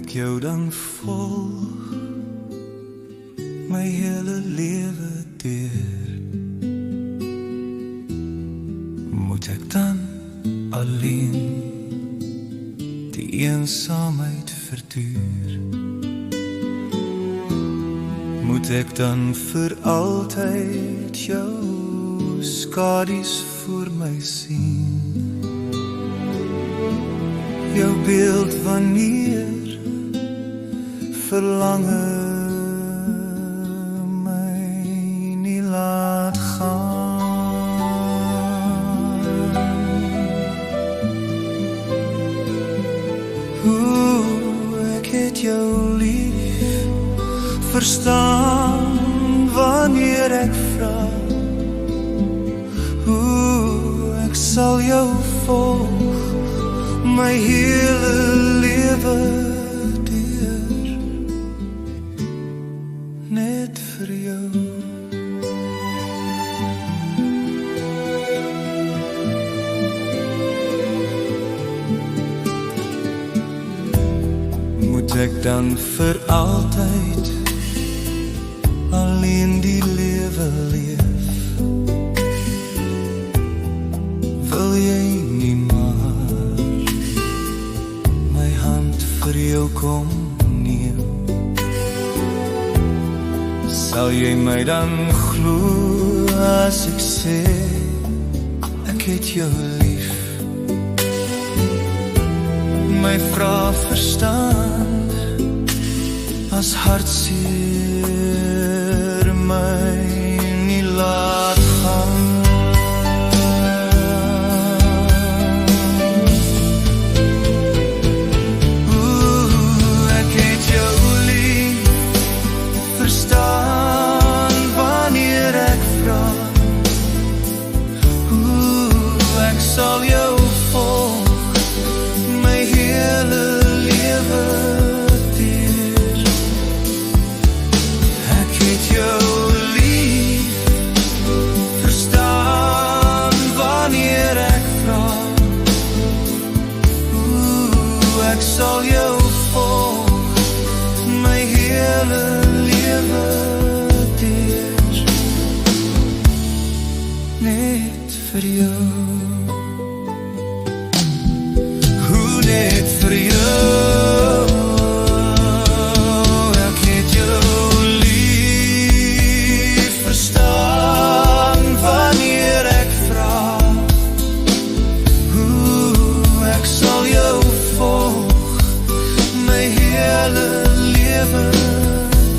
ek jou dan volg my hele lewe deur? Moet ek dan alleen die eensaamheid verduur? Moet ek dan vir altyd jou skadu's voor my sien? Jou beeld wanneer verlange my nie laat gaan. Ek het jou lief, verstaan wanneer ek vra. Ek sal jou volg my hele lewe deur, net vir jou. Moet ek dan vir altyd alleen die lewe leef? Wil jy nie maar my hand vir jou kom neem? Sal jy my dan glo as ek sê ek het jou lief? My vraag verstaan as hartseer my nie laat gaan. Ek het jou lief, verstaan wanneer ek vra. Ek sal jou volg my hele lewe deur. Ek het jou lief, verstaan wanneer ek vra. Ek sal jou volg my hele lewe deur, net vir jou. Net vir jou. Ek het jou lief, verstaan wanneer ek vra. Ek sal jou volg my hele lewe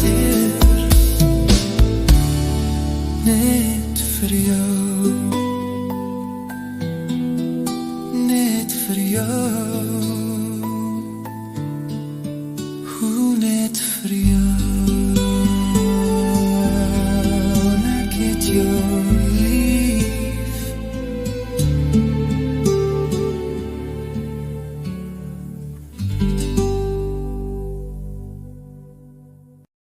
deur, net vir jou. Net vir jou. Net vir jou. Ek het jou